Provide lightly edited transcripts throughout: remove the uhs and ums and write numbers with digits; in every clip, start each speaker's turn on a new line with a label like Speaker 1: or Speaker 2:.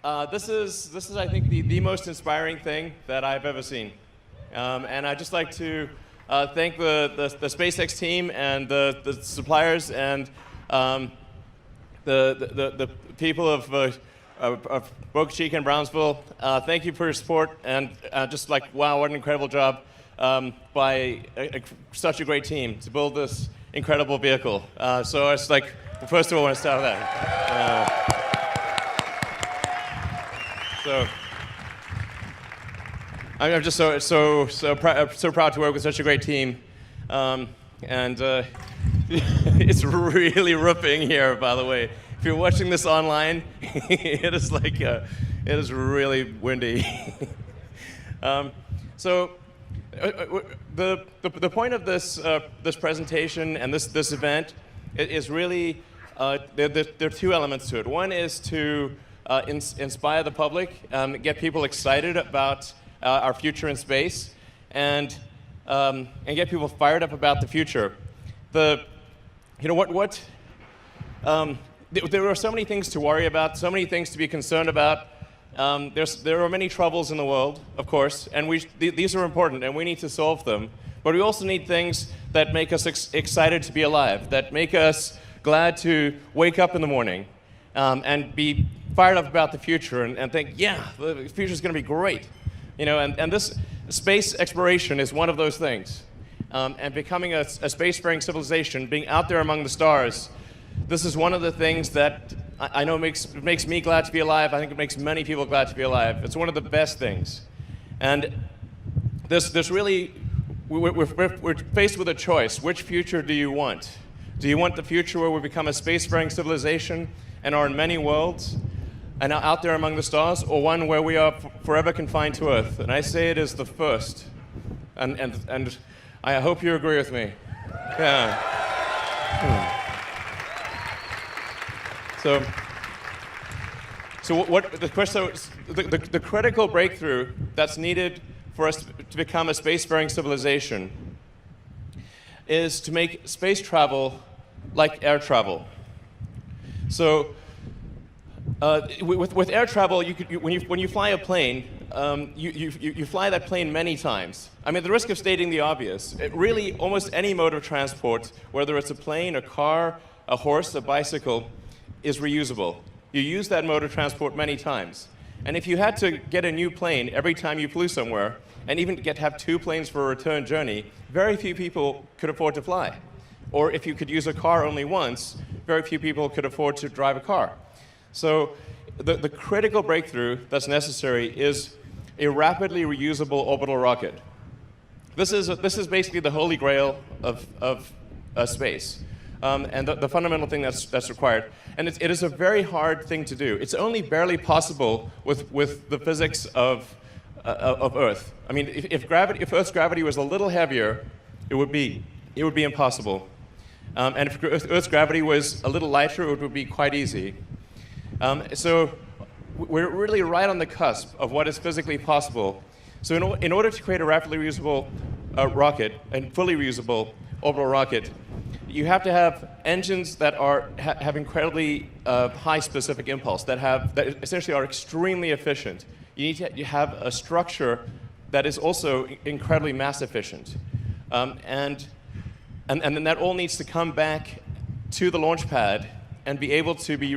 Speaker 1: This is I think the most inspiring thing that I've ever seen, and I'd just like to thank the SpaceX team and the suppliers and the people of Boca Chica and Brownsville. Thank you for your support, and just like, wow, what an incredible job by such a great team to build this incredible vehicle. So it's like, first of all, I want to start with that. So I'm just so proud to work with such a great team, and it's really ripping here, by the way. If you're watching this online, it is really windy. So the point of this presentation and this event is really there are two elements to it. One is to inspire the public, get people excited about our future in space, and get people fired up about the future. There are so many things to worry about, so many things to be concerned about. There are many troubles in the world, of course, and these are important, and we need to solve them. But we also need things that make us excited to be alive, that make us glad to wake up in the morning, and be fired up about the future and think, yeah, the future is going to be great. And this space exploration is one of those things. And becoming a spacefaring civilization, being out there among the stars, this is one of the things that I know makes me glad to be alive. I think it makes many people glad to be alive. It's one of the best things. And there's really, we're faced with a choice. Which future do you want? Do you want the future where we become a spacefaring civilization and are in many worlds and are out there among the stars, or one where we are forever confined to Earth? And I say it is the first. And I hope you agree with me. Yeah. So the critical breakthrough that's needed for us to become a spacefaring civilization is to make space travel like air travel. So with air travel, when you fly a plane, you fly that plane many times. I mean, the risk of stating the obvious, really almost any mode of transport, whether it's a plane, a car, a horse, a bicycle, is reusable. You use that mode of transport many times. And if you had to get a new plane every time you flew somewhere, and even have two planes for a return journey, very few people could afford to fly. Or if you could use a car only once, very few people could afford to drive a car. So the critical breakthrough that's necessary is a rapidly reusable orbital rocket. This is basically the holy grail of space, and the fundamental thing that's required. And it is a very hard thing to do. It's only barely possible with the physics of Earth. I mean, if Earth's gravity was a little heavier, it would be impossible. And if Earth's gravity was a little lighter, it would be quite easy. So we're really right on the cusp of what is physically possible. So in order to create a rapidly reusable rocket and fully reusable orbital rocket, you have to have engines that have incredibly high specific impulse, that essentially are extremely efficient. You need to have a structure that is also incredibly mass efficient. And then that all needs to come back to the launch pad and be able to be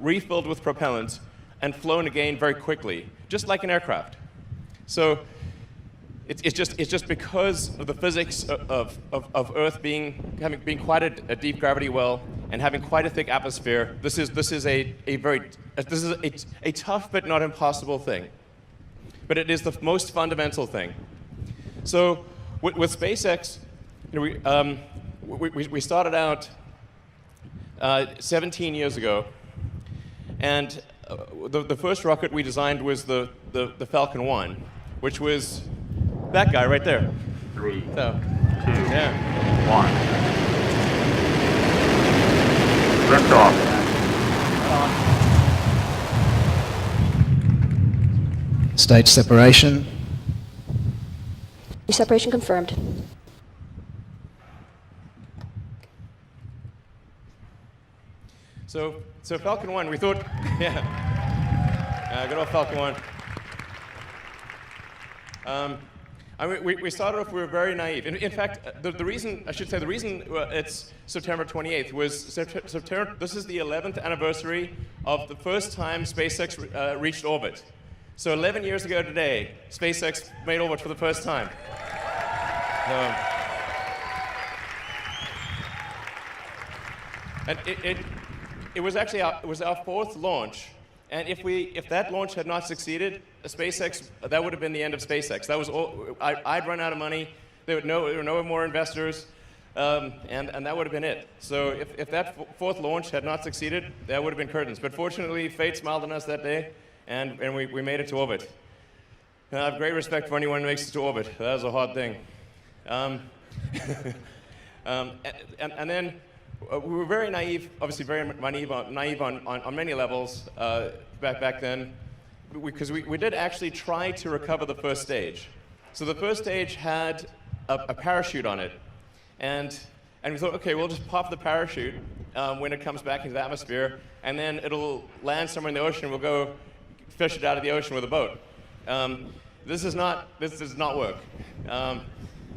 Speaker 1: refilled with propellant and flown again very quickly, just like an aircraft. So it's just because of the physics of Earth being quite a deep gravity well and having quite a thick atmosphere. This is a tough but not impossible thing. But it is the most fundamental thing. So with SpaceX, we started out 17 years ago, and the first rocket we designed was the Falcon 1, which was that guy right there.
Speaker 2: 3, 2,
Speaker 1: yeah.
Speaker 2: 1. Lift off.
Speaker 3: Stage separation.
Speaker 4: Separation confirmed.
Speaker 1: So Falcon 1, we thought, yeah. Good old Falcon 1. We started off, we were very naive. In fact, the reason it's September 28th was September. This is the 11th anniversary of the first time SpaceX reached orbit. So 11 years ago today, SpaceX made orbit for the first time. And it was actually our fourth launch. And if that launch had not succeeded, SpaceX, that would have been the end of SpaceX. That was all. I'd run out of money. There were no more investors, and that would have been it. So if that fourth launch had not succeeded, that would have been curtains. But fortunately, fate smiled on us that day, and we made it to orbit. And I have great respect for anyone who makes it to orbit. That was a hard thing. And then. We were very naive, obviously very naive on many levels back then, because we did actually try to recover the first stage. So the first stage had a parachute on it, and we thought, okay, we'll just pop the parachute when it comes back into the atmosphere, and then it'll land somewhere in the ocean. We'll go fish it out of the ocean with a boat. This does not work.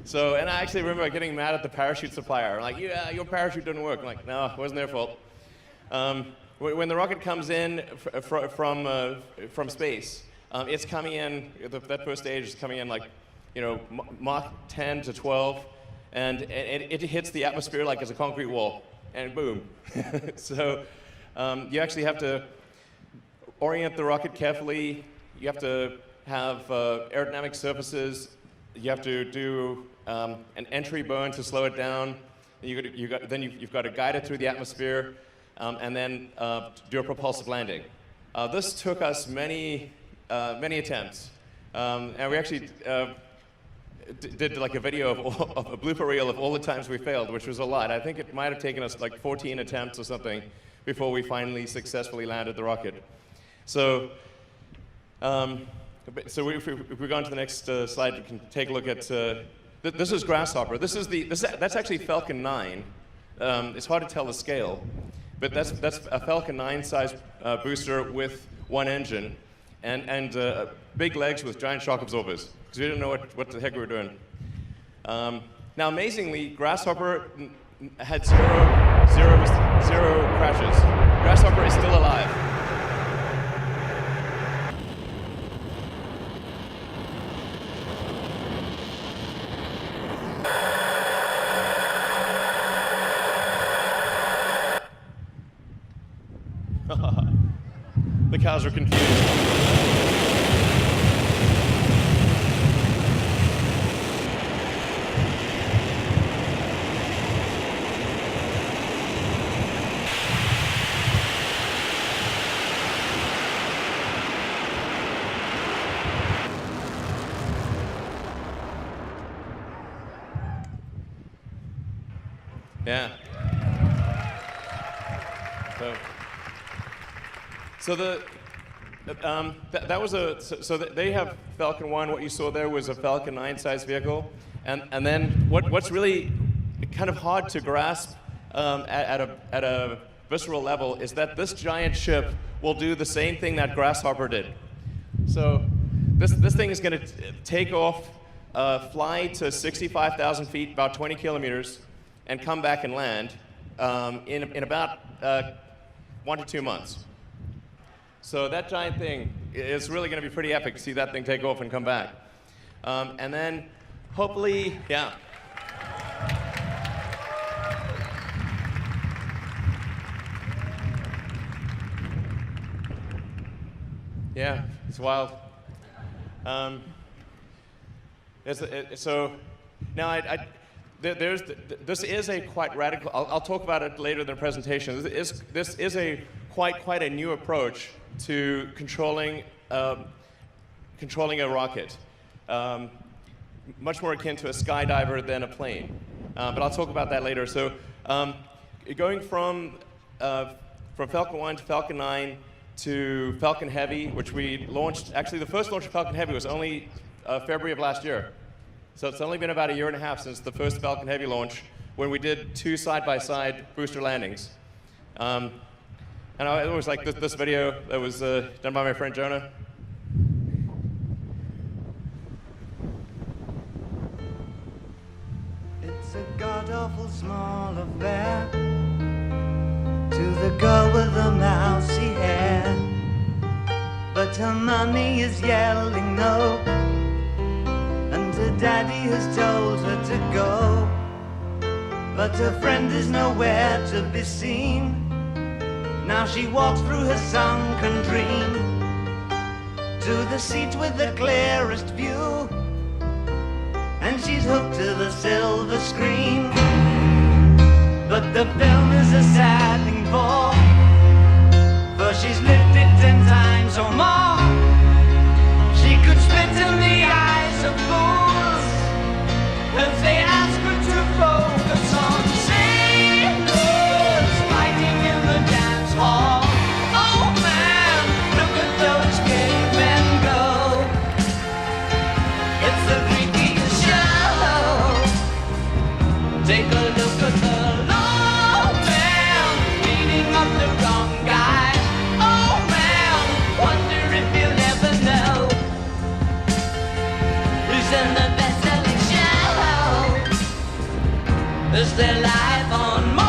Speaker 1: So, and I actually remember getting mad at the parachute supplier. Like, yeah, your parachute didn't work. I'm like, no, it wasn't their fault. When the rocket comes in from space, it's coming in, that first stage is coming in like, Mach 10 to 12, and it hits the atmosphere like it's a concrete wall, and boom. So you actually have to orient the rocket carefully. You have to have aerodynamic surfaces. You have to do an entry burn to slow it down. Then you've got to guide it through the atmosphere, and then do a propulsive landing. This took us many attempts, and we actually did like a video of a blooper reel of all the times we failed, which was a lot. I think it might have taken us like 14 attempts or something before we finally successfully landed the rocket. So. So if we go on to the next slide, you can take a look at. This is Grasshopper. That's actually Falcon 9. It's hard to tell the scale, but that's a Falcon 9 size booster with one engine, and big legs with giant shock absorbers, because we didn't know what the heck we were doing. Now, amazingly, Grasshopper had zero crashes. Grasshopper is still alive. The cows are confused. Yeah. So they have Falcon 1. What you saw there was a Falcon 9 size vehicle, and then what's really kind of hard to grasp at a visceral level is that this giant ship will do the same thing that Grasshopper did. So this thing is going to take off, fly to 65,000 feet, about 20 kilometers, and come back and land in about 1 to 2 months. So that giant thing is really going to be pretty epic to see that thing take off and come back. And then hopefully, yeah. Yeah, it's wild. So now this is a quite radical. I'll talk about it later in the presentation. This is a quite a new approach to controlling a rocket. Much more akin to a skydiver than a plane. But I'll talk about that later. So going from Falcon 1 to Falcon 9 to Falcon Heavy, which we launched, actually the first launch of Falcon Heavy was only February of last year. So it's only been about 1.5 years since the first Falcon Heavy launch, when we did 2 side-by-side booster landings. And I always like this video that was done by my friend Jonah.
Speaker 3: It's a god-awful small affair to the girl with the mousy hair, but her mummy is yelling no, and her daddy has told her to go, but her friend is nowhere to be seen. Now she walks through her sunken dream to the seat with the clearest view, and she's hooked to the silver screen. But the film is a sad thing for she's lived it 10 times or more. She could spit in the eyes of fools if they ask her to focus on sailors fighting in the dance hall. Oh man, look at those gay men go. It's the freakiest show. Take a look at the low man beating up the wrong guy. Oh man, wonder if you'll ever know who's in the best-selling show. Is there life on Mars?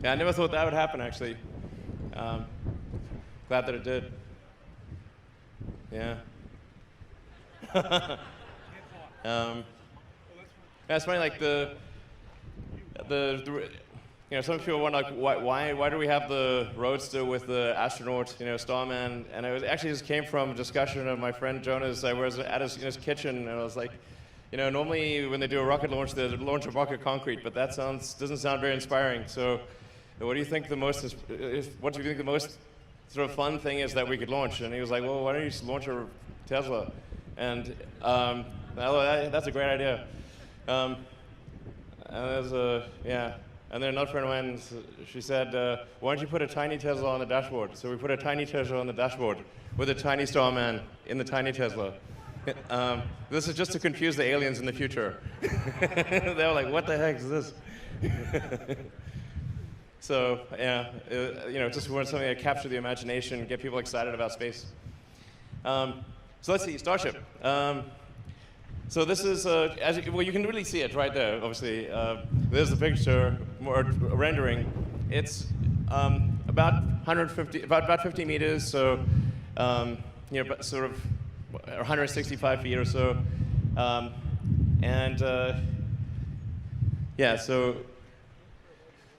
Speaker 1: Yeah, I never thought that would happen, actually. Glad that it did. Yeah. Yeah, it's funny, like the you know, some people wonder, like, why do we have the Roadster with the astronaut, you know, Starman? And it actually just came from a discussion of my friend Jonas. I was at his kitchen, and I was like, you know, normally when they do a rocket launch, they launch a rocket concrete, but that doesn't sound very inspiring. So, what do you think the most sort of fun thing is that we could launch? And he was like, well, why don't you just launch a Tesla? And that's a great idea. And then another friend of mine, she said, why don't you put a tiny Tesla on the dashboard? So we put a tiny Tesla on the dashboard with a tiny Starman in the tiny Tesla. This is just to confuse the aliens in the future. They were like, what the heck is this? So, yeah, you know, just want something to capture the imagination, get people excited about space. So let's see, Starship. So this is, well, you can really see it right there, obviously. There's the picture, more rendering. It's about 50 meters, so, you know, sort of 165 feet or so. Yeah, so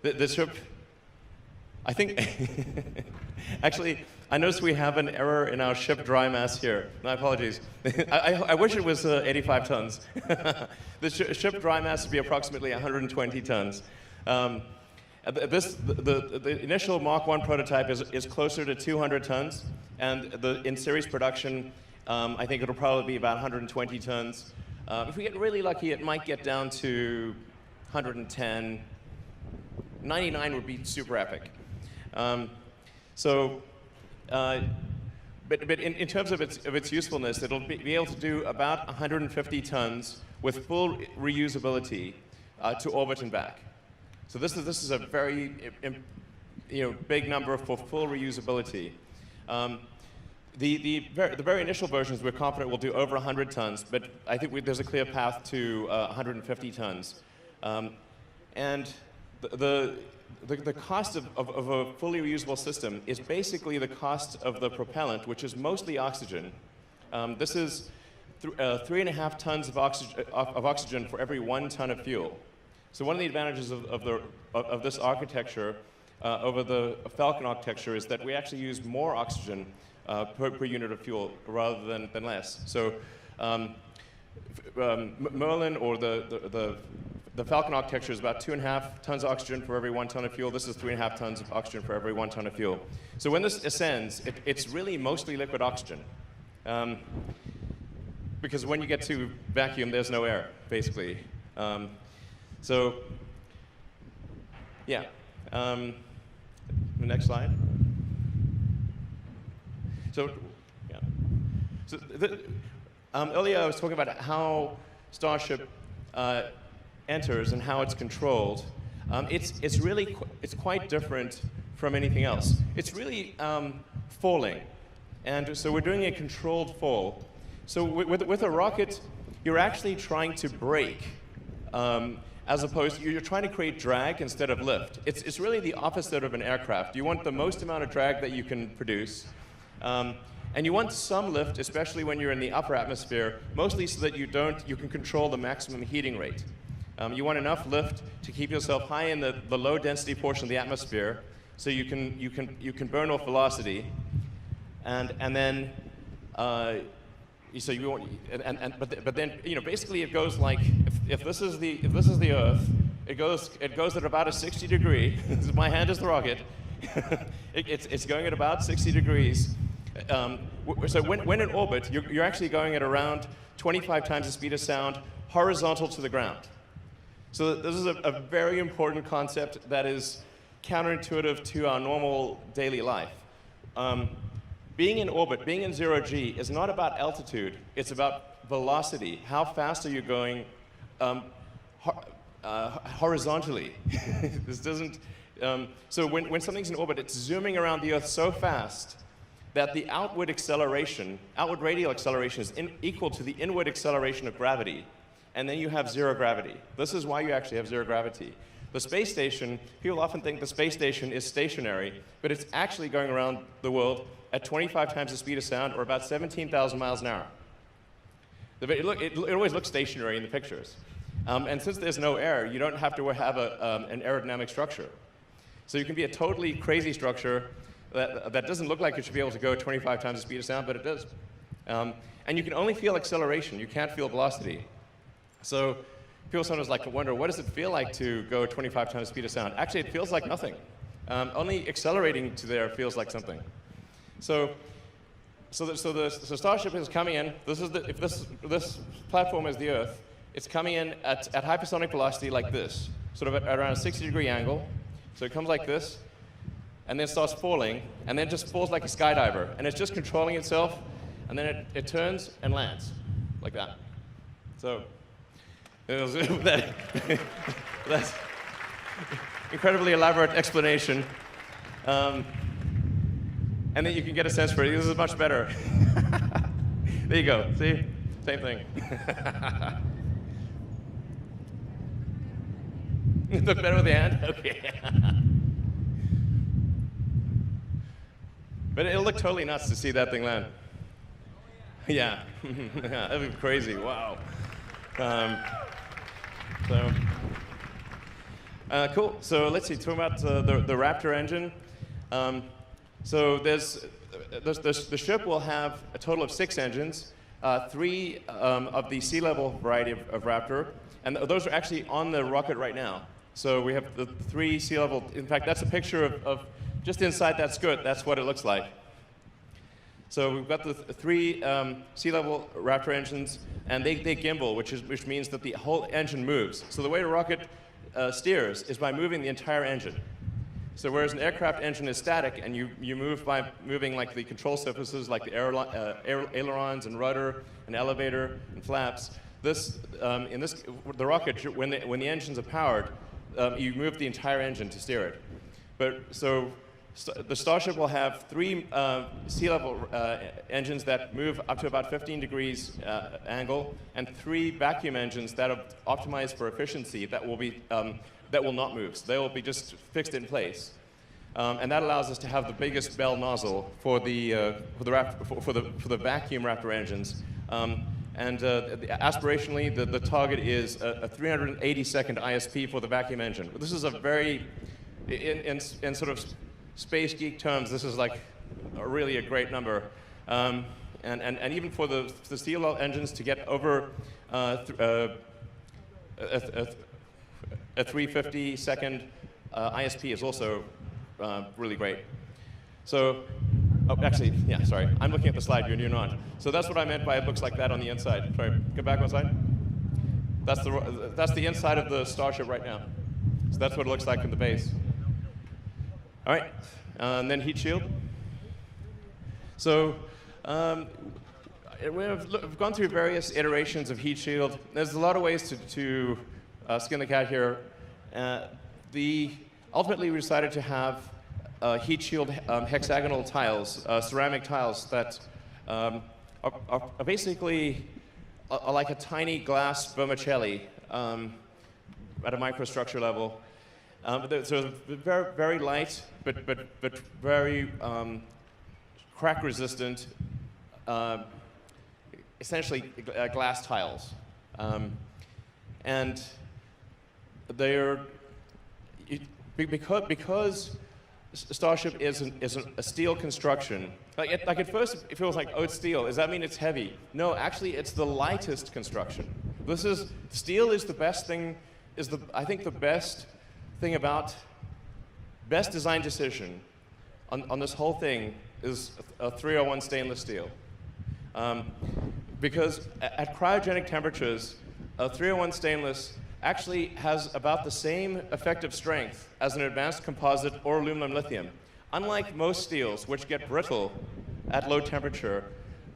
Speaker 1: the ship, I think, actually, I noticed we have an error in our ship dry mass here. My apologies. I wish it was 85 tons. The ship dry mass would be approximately 120 tons. The initial Mark 1 prototype is closer to 200 tons, and in series production, I think it'll probably be about 120 tons. If we get really lucky, it might get down to 110. 99 would be super epic. But in terms of its usefulness, it'll be able to do about 150 tons with full reusability to orbit and back. So this is a very big number for full reusability. The very initial versions we're confident will do over 100 tons, but I think there's a clear path to 150 tons. And the cost of a fully reusable system is basically the cost of the propellant, which is mostly oxygen. This is 3.5 tons of oxygen for every 1 ton of fuel. So one of the advantages of this architecture over the Falcon architecture is that we actually use more oxygen per unit of fuel rather than less. So Merlin, or the Falcon architecture, is about 2.5 tons of oxygen for every 1 ton of fuel. This is 3.5 tons of oxygen for every 1 ton of fuel. So when this ascends, it's really mostly liquid oxygen. Because when you get to vacuum, there's no air, basically. So, yeah. The next slide. So, yeah. So earlier I was talking about how Starship enters and how it's controlled. It's really quite different from anything else. It's really falling, and so we're doing a controlled fall. So with a rocket, you're actually trying to brake, as opposed to you're trying to create drag instead of lift. It's really the opposite of an aircraft. You want the most amount of drag that you can produce, and you want some lift, especially when you're in the upper atmosphere, mostly so that you can control the maximum heating rate. You want enough lift to keep yourself high in the low density portion of the atmosphere, so you can burn off velocity, and then. So you want, but then basically it goes like, if this is the Earth, it goes at about a 60 degree. My hand is the rocket. it's going at about 60 degrees. So when in orbit, you're actually going at around 25 times the speed of sound, horizontal to the ground. So this is a very important concept that is counterintuitive to our normal daily life. Being in orbit, being in 0G, is not about altitude, it's about velocity. How fast are you going horizontally? This doesn't, so when something's in orbit, it's zooming around the Earth so fast that the outward radial acceleration is equal to the inward acceleration of gravity, and then you have zero gravity. This is why you actually have zero gravity. The space station, people often think the space station is stationary, but it's actually going around the world at 25 times the speed of sound, or about 17,000 miles an hour. It always looks stationary in the pictures. And since there's no air, you don't have to have an aerodynamic structure. So you can be a totally crazy structure that doesn't look like it should be able to go 25 times the speed of sound, but it does. And you can only feel acceleration. You can't feel velocity. So people sometimes wonder, what does it feel like to go 25 times the speed of sound? Actually, it feels like nothing. Only accelerating to there feels like something. So Starship is coming in. If this platform is the Earth, it's coming in at hypersonic velocity like this, sort of at around a 60-degree angle. So it comes like this, and then starts falling, and then it just falls like a skydiver, and it's just controlling itself, and then it turns and lands like that. So that's incredibly elaborate explanation. And then you can get a sense for it. This is much better. There you go. See? Same thing. Look better with the hand? Okay. But it'll look totally nuts to see that thing land. Yeah. That would be crazy. Wow. Cool. So let's see. Talking about the Raptor engine. So the ship will have a total of 6 engines, 3 of the sea level variety of Raptor, and those are actually on the rocket right now. So we have the 3 sea level. In fact, that's a picture of just inside that skirt. That's what it looks like. So we've got the 3 sea level Raptor engines, and they gimbal, which means that the whole engine moves. So the way a rocket steers is by moving the entire engine. So whereas an aircraft engine is static, and you move by moving like the control surfaces, like the ailerons and rudder and elevator and flaps, the rocket, when the engines are powered, you move the entire engine to steer it. But so the Starship will have 3 sea level engines that move up to about 15 degrees angle, and 3 vacuum engines that are optimized for efficiency that will not move. So they will be just fixed in place. And that allows us to have the biggest bell nozzle for the vacuum Raptor engines. Aspirationally, the target is a 380-second ISP for the vacuum engine. This is a very, in sort of space geek terms, this is like really a great number. And even for the steel engines to get over a 350-second ISP is also really great. So, oh, actually, yeah, sorry. I'm looking at the slide, you're not. So that's what I meant by it looks like that on the inside. Sorry, go back one slide. That's the inside of the Starship right now. So that's what it looks like in the base. All right, and then heat shield. So we've gone through various iterations of heat shield. There's a lot of ways to skin the cat here. Ultimately, we decided to have heat shield hexagonal tiles, ceramic tiles that are basically like a tiny glass vermicelli at a microstructure level. So very, very light, but very crack resistant, essentially glass tiles. And they're, because Starship is a steel construction, like at first it feels like, oh, it's steel. Does that mean it's heavy? No, actually it's the lightest construction. Steel is the best thing, I think the best thing about, best design decision on this whole thing is a 301 stainless steel. Because at cryogenic temperatures, a 301 stainless actually has about the same effective strength as an advanced composite or aluminum lithium. Unlike most steels, which get brittle at low temperature,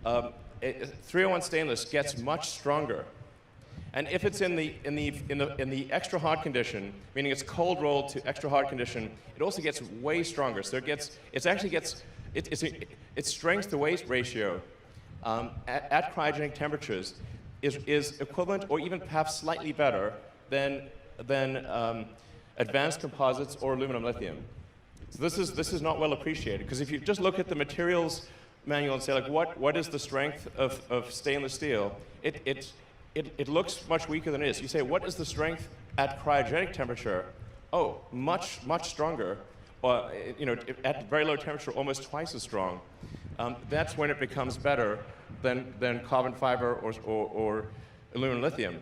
Speaker 1: 301 stainless gets much stronger. And if it's in the extra hot condition, meaning it's cold rolled to extra hot condition, it also gets way stronger. So its strength to weight ratio at cryogenic temperatures is equivalent or even perhaps slightly better than advanced composites or aluminum lithium. So this is not well appreciated, because if you just look at the materials manual and say, like, what is the strength of stainless steel, it looks much weaker than it is. You say, what is the strength at cryogenic temperature? Oh, much stronger. Or, at very low temperature, almost twice as strong. That's when it becomes better than carbon fiber or aluminum lithium.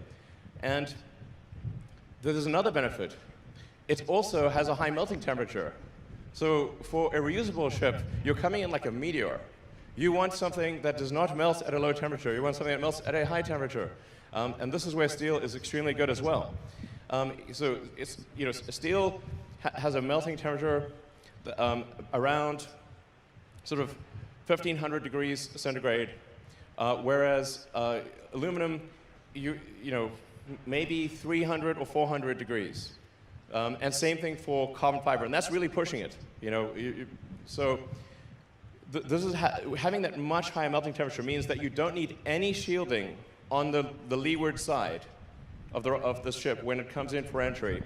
Speaker 1: And there's another benefit. It also has a high melting temperature. So for a reusable ship, you're coming in like a meteor. You want something that does not melt at a low temperature. You want something that melts at a high temperature. And this is where steel is extremely good as well. So it's, steel has a melting temperature around sort of 1,500 degrees centigrade, whereas aluminum, maybe 300 or 400 degrees. And same thing for carbon fiber, and that's really pushing it. Having that much higher melting temperature means that you don't need any shielding on the leeward side of the ship when it comes in for entry.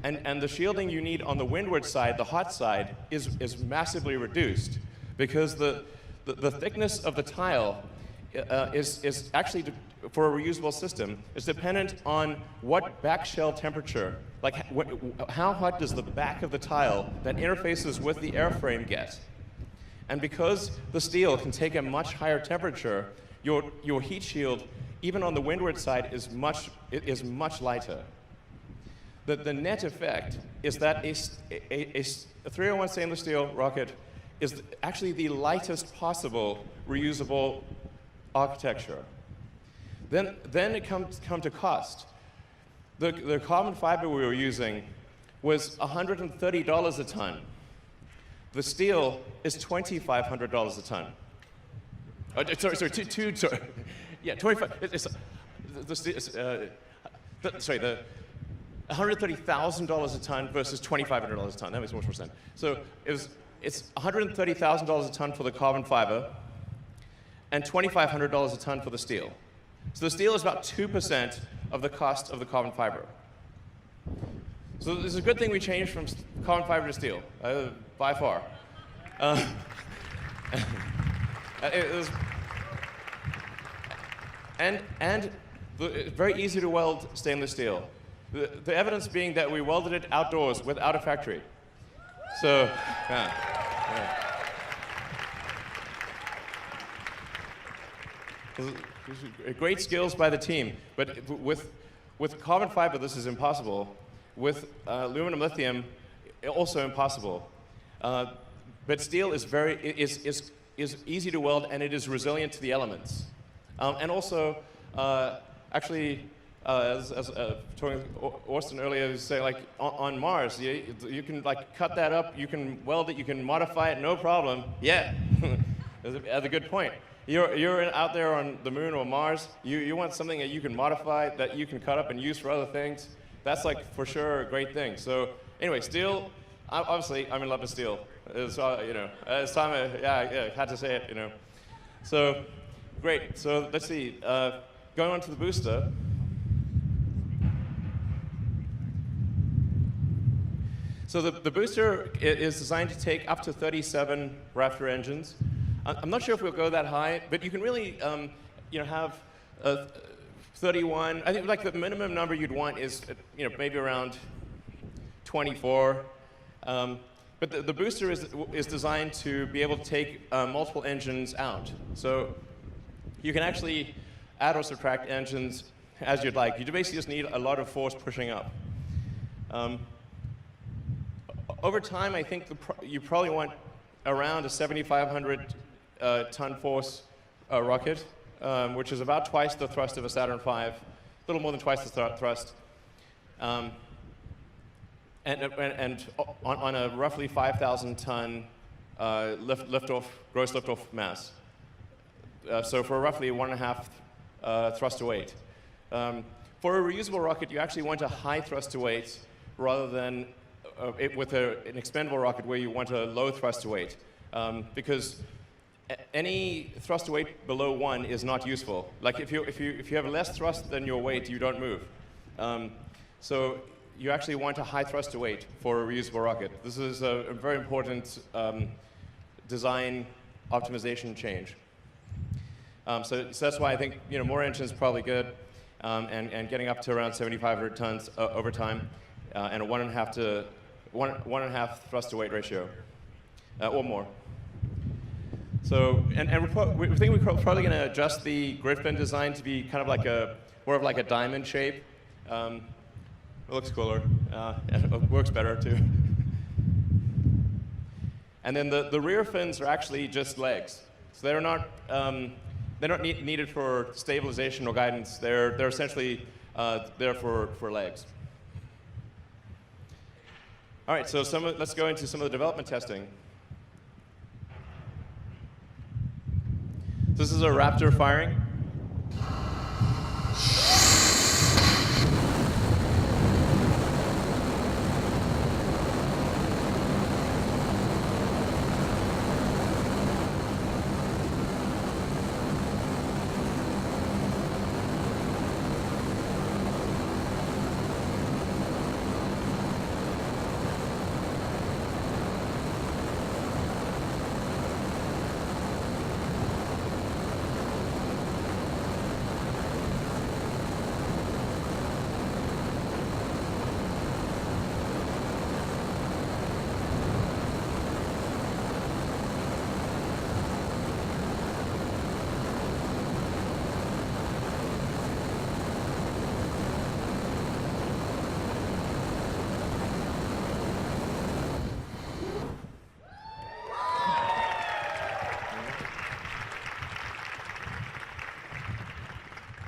Speaker 1: And the shielding you need on the windward side, the hot side, is massively reduced, because the thickness of the tile is actually, for a reusable system, is dependent on what back shell temperature, like how hot does the back of the tile that interfaces with the airframe get. And because the steel can take a much higher temperature, your heat shield, even on the windward side, is much lighter. The net effect is that a 301 stainless steel rocket is actually the lightest possible reusable architecture. Then it comes to cost. The carbon fiber we were using was $130 a ton. The steel is $2,500 a ton. Sorry. Yeah, 25. Sorry, the $130,000 a ton versus $2,500 a ton. That makes more sense. So it's $130,000 a ton for the carbon fiber, and $2,500 a ton for the steel. So the steel is about 2% of the cost of the carbon fiber. So this is a good thing we changed from carbon fiber to steel, by far. And very easy to weld stainless steel. The evidence being that we welded it outdoors without a factory. So, yeah. Great skills by the team, but with carbon fiber, this is impossible. With aluminum lithium, also impossible. But steel is is easy to weld, and it is resilient to the elements. And also, actually, as talking with Austin earlier, was saying, like on Mars, you can like cut that up, you can weld it, you can modify it, no problem. Yeah, that's a good point. You're out there on the moon or Mars. You want something that you can modify, that you can cut up and use for other things. That's like for sure a great thing. So anyway, steel. Obviously, I'm in love with steel. It's, it's time. I had to say it. So great. So let's see. Going on to the booster. So the booster is designed to take up to 37 Raptor engines. I'm not sure if we'll go that high, but you can really, have 31. I think like the minimum number you'd want is, maybe around 24. But the booster is designed to be able to take multiple engines out. So you can actually add or subtract engines as you'd like. You basically just need a lot of force pushing up. Over time, I think you probably want around a 7,500 ton force rocket, which is about twice the thrust of a Saturn V, a little more than twice the thrust, and on a roughly 5,000 ton gross liftoff mass. So for roughly 1.5 thrust to weight. For a reusable rocket, you actually want a high thrust to weight rather than with an expendable rocket where you want a low thrust to weight, because any thrust to weight below 1 is not useful. Like if you have less thrust than your weight, you don't move. So you actually want a high thrust to weight for a reusable rocket. This is a very important design optimization change. So that's why I think more engines is probably good, and getting up to around 7,500 tons over time, and a 1.5 thrust to weight ratio, or more. So, and we think we're probably going to adjust the grid fin design to be kind of like more of like a diamond shape. It looks cooler, and it works better too. And then the rear fins are actually just legs, so they're not needed for stabilization or guidance. They're essentially there for legs. All right, so let's go into some of the development testing. This is a Raptor firing.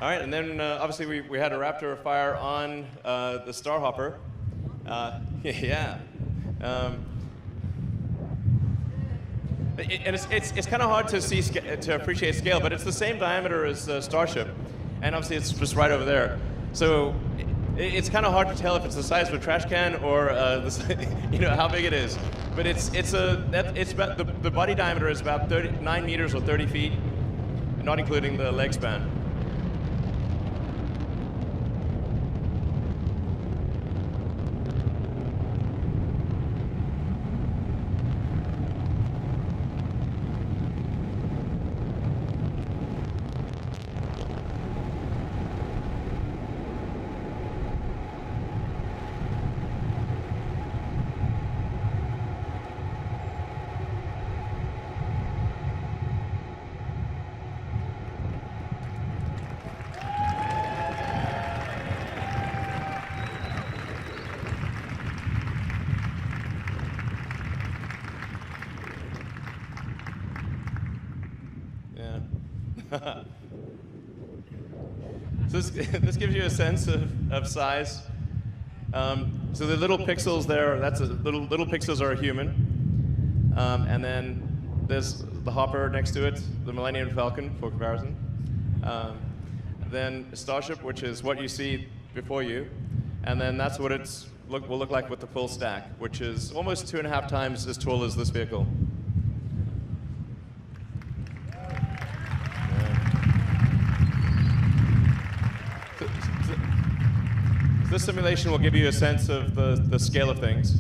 Speaker 1: All right, and then obviously we had a Raptor fire on the Starhopper. Yeah. And it's kind of hard to see to appreciate scale, but it's the same diameter as the Starship, and obviously it's just right over there. So it's kind of hard to tell if it's the size of a trash can or how big it is. But it's about the body diameter is about 9 meters or 30 feet, not including the leg span. So this gives you a sense of size. So the little pixels there, little pixels are a human. And then there's the Hopper next to it, the Millennium Falcon for comparison. Then Starship, which is what you see before you. And then that's what it will look like with the full stack, which is almost 2.5 times as tall as this vehicle. This simulation will give you a sense of the scale of things.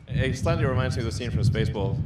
Speaker 1: It slightly reminds me of the scene from Spaceballs.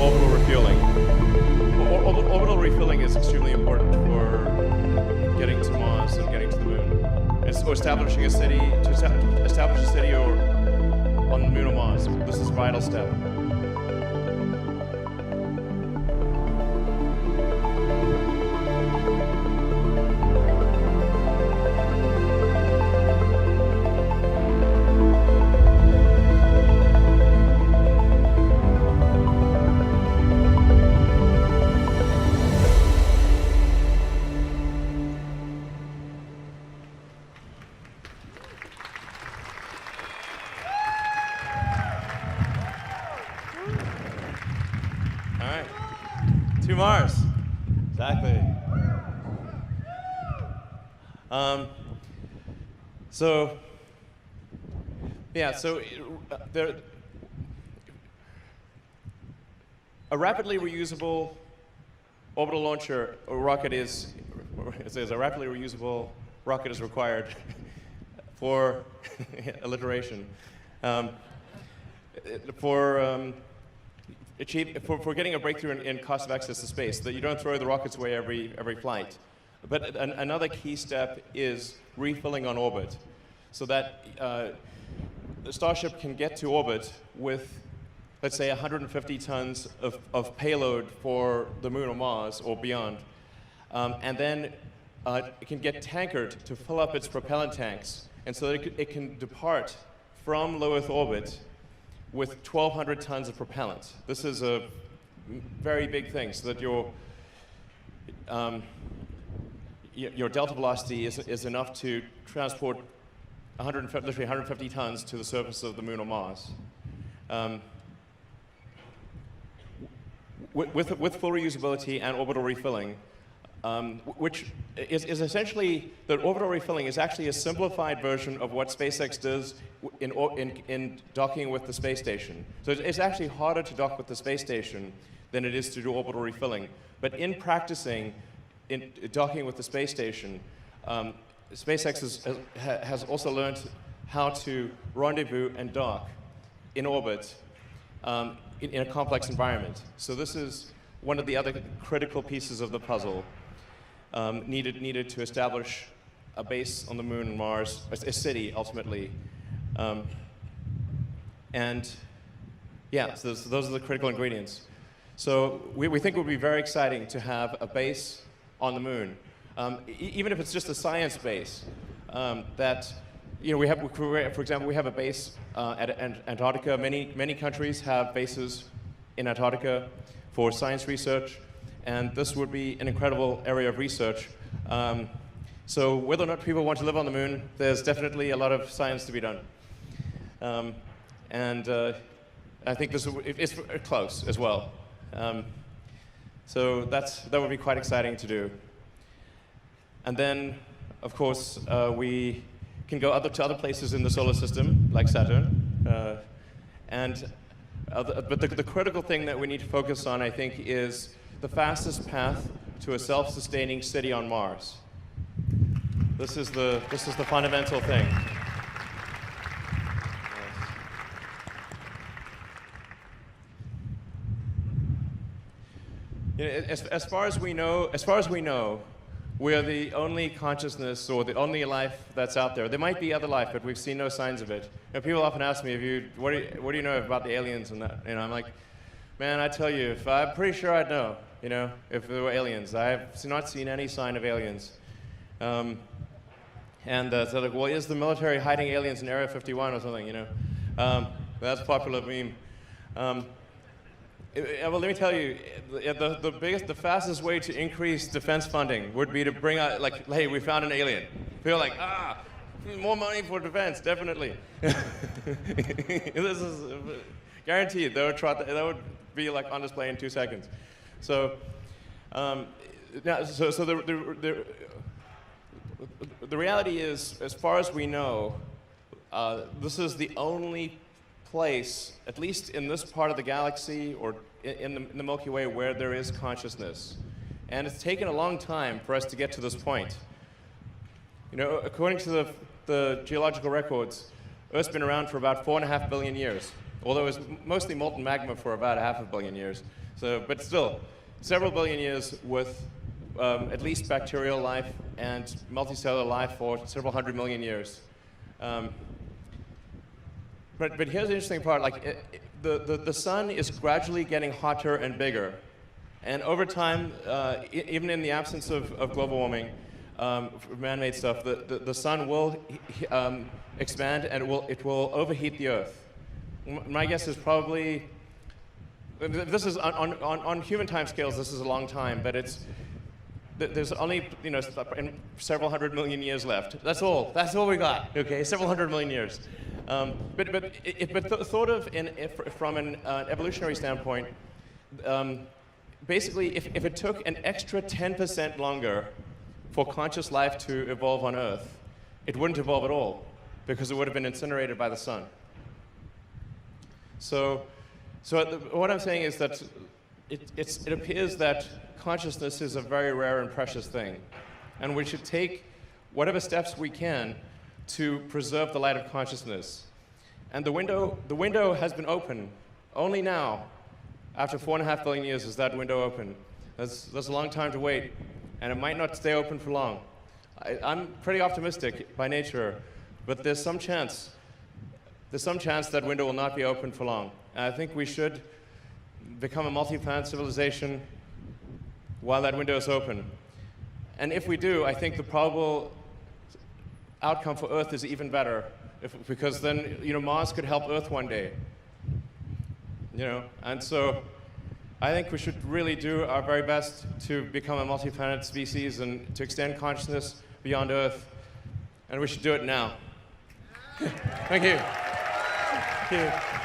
Speaker 1: Orbital refueling. Orbital refueling is extremely important for getting to Mars and getting to the Moon. Or establishing a city, to establish a city or on the Moon or Mars. This is a vital step. To Mars. Exactly. A rapidly reusable orbital launcher or rocket is, it says a rapidly reusable rocket is required for alliteration. For getting a breakthrough in cost of access to space, that you don't throw the rockets away every flight. But another key step is refilling on orbit, so that the Starship can get to orbit with, let's say, 150 tons of payload for the Moon or Mars or beyond, and then it can get tankered to fill up its propellant tanks, and so that it can depart from low Earth orbit with 1,200 tons of propellant. This is a very big thing, so that your delta velocity is enough to transport literally 150 tons to the surface of the Moon or Mars. With full reusability and orbital refilling, which is essentially, the orbital refilling is actually a simplified version of what SpaceX does in docking with the space station. So it's actually harder to dock with the space station than it is to do orbital refilling. But in practicing in docking with the space station, SpaceX has also learned how to rendezvous and dock in orbit in a complex environment. So this is one of the other critical pieces of the puzzle needed to establish a base on the moon and Mars, a city ultimately. And yeah, so those are the critical ingredients. So we think it would be very exciting to have a base on the moon, even if it's just a science base. That, you know, we have, for example, we have a base at Antarctica. Many countries have bases in Antarctica for science research, and this would be an incredible area of research. So whether or not people want to live on the moon, there's definitely a lot of science to be done. I think this is close as well. So that would be quite exciting to do. And then, of course, we can go to other places in the solar system, like Saturn. But the critical thing that we need to focus on, I think, is the fastest path to a self-sustaining city on Mars. This is the fundamental thing. You know, as far as we know, we are the only consciousness or the only life that's out there. There might be other life, but we've seen no signs of it. You know, people often ask me, what do you know about the aliens and that? You know, I'm like, man, I tell you, I'm pretty sure I'd know. You know, if there were aliens, I have not seen any sign of aliens. So they're like, well, is the military hiding aliens in Area 51 or something? You know, that's a popular meme. Well, let me tell you, the fastest way to increase defense funding would be to bring out, like, hey, we found an alien. People are like, more money for defense, definitely. This is guaranteed. That would be like on display in 2 seconds. So, the reality is, as far as we know, this is the only place, at least in this part of the galaxy or in the Milky Way, where there is consciousness. And it's taken a long time for us to get to this point. You know, according to the geological records, Earth's been around for about 4.5 billion years, although it was mostly molten magma for about 500 million years. So, but still, several billion years with at least bacterial life and multicellular life for several hundred million years. But here's the interesting part, like, the sun is gradually getting hotter and bigger. And over time, even in the absence of global warming, man-made stuff, the sun will expand and it will overheat the Earth. My guess is probably, this is on human time scales, this is a long time, but there's only, you know, several hundred million years left. That's all we got, okay? Several hundred million years. But thought of from an evolutionary standpoint, basically, if it took an extra 10% longer for conscious life to evolve on Earth, it wouldn't evolve at all, because it would have been incinerated by the sun. So what I'm saying is that it appears that consciousness is a very rare and precious thing, and we should take whatever steps we can to preserve the light of consciousness. And the window has been open. Only now, after 4.5 billion years, is that window open. That's a long time to wait, and it might not stay open for long. I'm pretty optimistic by nature, but there's some chance that window will not be open for long. And I think we should become a multi-planet civilization while that window is open. And if we do, I think the probable outcome for Earth is even better, because then, you know, Mars could help Earth one day. You know, and so I think we should really do our very best to become a multi-planet species and to extend consciousness beyond Earth, and we should do it now. Thank you. Thank you.